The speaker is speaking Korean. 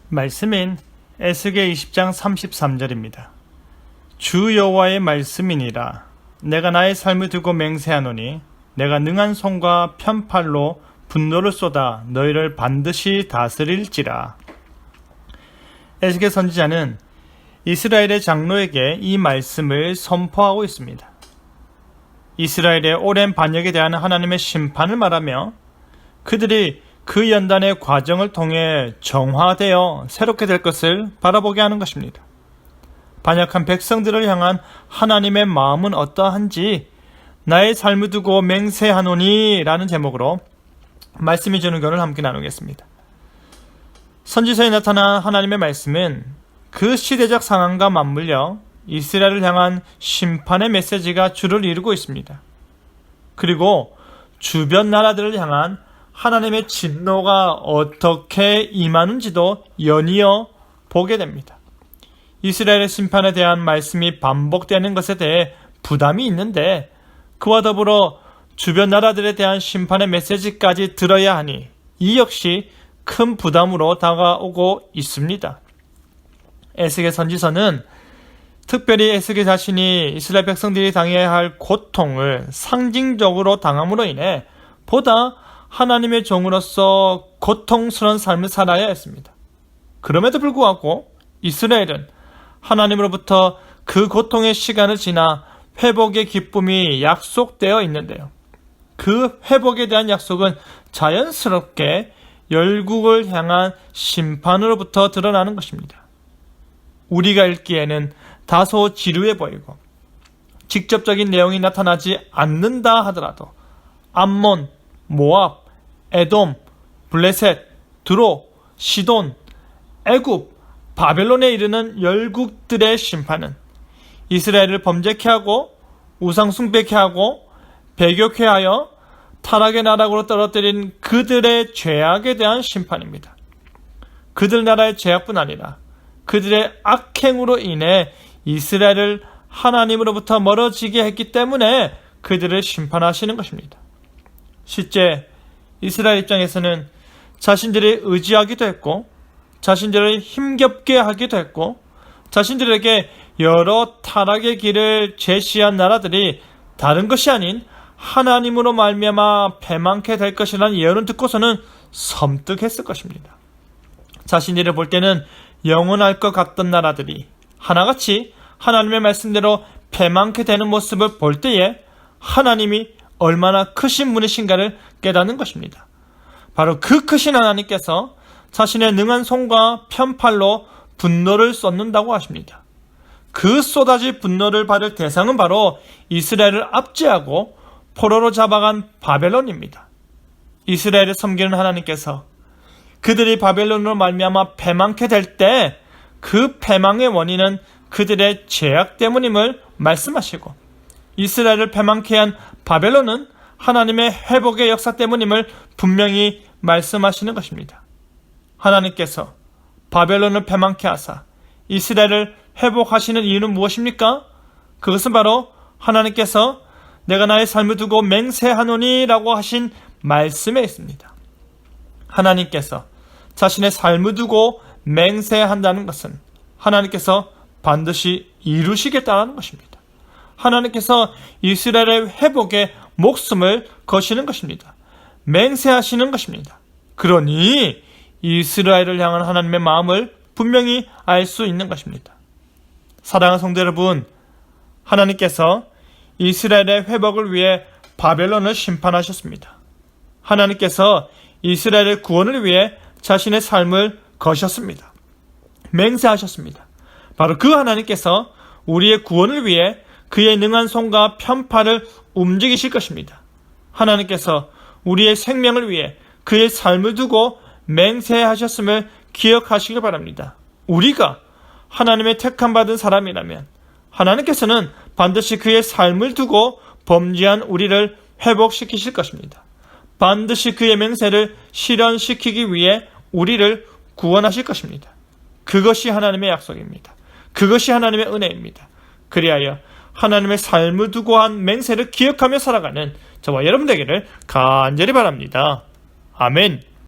말씀인 에스겔 20장 33절입니다. 주 여호와의 말씀이니라. 내가 나의 삶을 두고 맹세하노니 내가 능한 손과 편팔로 분노를 쏟아 너희를 반드시 다스릴지라. 에스겔 선지자는 이스라엘의 장로에게 이 말씀을 선포하고 있습니다. 이스라엘의 오랜 반역에 대한 하나님의 심판을 말하며 그들이 그 연단의 과정을 통해 정화되어 새롭게 될 것을 바라보게 하는 것입니다. 반역한 백성들을 향한 하나님의 마음은 어떠한지 나의 삶을 두고 맹세하노니 라는 제목으로 말씀이 주는 교훈을 함께 나누겠습니다. 선지서에 나타난 하나님의 말씀은 그 시대적 상황과 맞물려 이스라엘을 향한 심판의 메시지가 주를 이루고 있습니다. 그리고 주변 나라들을 향한 하나님의 진노가 어떻게 임하는지도 연이어 보게 됩니다. 이스라엘의 심판에 대한 말씀이 반복되는 것에 대해 부담이 있는데 그와 더불어 주변 나라들에 대한 심판의 메시지까지 들어야 하니 이 역시 큰 부담으로 다가오고 있습니다. 에스겔 선지서는 특별히 에스겔 자신이 이스라엘 백성들이 당해야 할 고통을 상징적으로 당함으로 인해 보다 하나님의 종으로서 고통스러운 삶을 살아야 했습니다. 그럼에도 불구하고 이스라엘은 하나님으로부터 그 고통의 시간을 지나 회복의 기쁨이 약속되어 있는데요. 그 회복에 대한 약속은 자연스럽게 열국을 향한 심판으로부터 드러나는 것입니다. 우리가 읽기에는 다소 지루해 보이고 직접적인 내용이 나타나지 않는다 하더라도 암몬, 모압, 에돔, 블레셋, 드로, 시돈, 애굽, 바벨론에 이르는 열국들의 심판은 이스라엘을 범죄케 하고 우상 숭배케 하고 배교케 하여 타락의 나락으로 떨어뜨린 그들의 죄악에 대한 심판입니다. 그들 나라의 죄악뿐 아니라 그들의 악행으로 인해 이스라엘을 하나님으로부터 멀어지게 했기 때문에 그들을 심판하시는 것입니다. 실제 이스라엘 입장에서는 자신들이 의지하기도 했고 자신들을 힘겹게 하기도 했고 자신들에게 여러 타락의 길을 제시한 나라들이 다른 것이 아닌 하나님으로 말미암아 패망케 될 것이라는 예언을 듣고서는 섬뜩했을 것입니다. 자신들을 볼 때는 영원할 것 같던 나라들이 하나같이 하나님의 말씀대로 패망케 되는 모습을 볼 때에 하나님이 얼마나 크신 분이신가를 깨닫는 것입니다. 바로 그 크신 하나님께서 자신의 능한 손과 편팔로 분노를 쏟는다고 하십니다. 그 쏟아질 분노를 받을 대상은 바로 이스라엘을 압제하고 포로로 잡아간 바벨론입니다. 이스라엘을 섬기는 하나님께서 그들이 바벨론으로 말미암아 패망케 될 때 그 패망의 원인은 그들의 죄악 때문임을 말씀하시고 이스라엘을 패망케 한 바벨론은 하나님의 회복의 역사 때문임을 분명히 말씀하시는 것입니다. 하나님께서 바벨론을 패망케 하사 이스라엘을 회복하시는 이유는 무엇입니까? 그것은 바로 하나님께서 내가 나의 삶을 두고 맹세하노니 라고 하신 말씀에 있습니다. 하나님께서 자신의 삶을 두고 맹세한다는 것은 하나님께서 반드시 이루시겠다는 것입니다. 하나님께서 이스라엘의 회복에 목숨을 거시는 것입니다. 맹세하시는 것입니다. 그러니 이스라엘을 향한 하나님의 마음을 분명히 알 수 있는 것입니다. 사랑하는 성도 여러분, 하나님께서 이스라엘의 회복을 위해 바벨론을 심판하셨습니다. 하나님께서 이스라엘의 구원을 위해 자신의 삶을 거셨습니다. 맹세하셨습니다. 바로 그 하나님께서 우리의 구원을 위해 그의 능한 손과 편팔을 움직이실 것입니다. 하나님께서 우리의 생명을 위해 그의 삶을 두고 맹세하셨음을 기억하시길 바랍니다. 우리가 하나님의 택함받은 사람이라면 하나님께서는 반드시 그의 삶을 두고 범죄한 우리를 회복시키실 것입니다. 반드시 그의 맹세를 실현시키기 위해 우리를 구원하실 것입니다. 그것이 하나님의 약속입니다. 그것이 하나님의 은혜입니다. 그리하여 하나님의 삶을 두고 한 맹세를 기억하며 살아가는 저와 여러분 되기를 간절히 바랍니다. 아멘.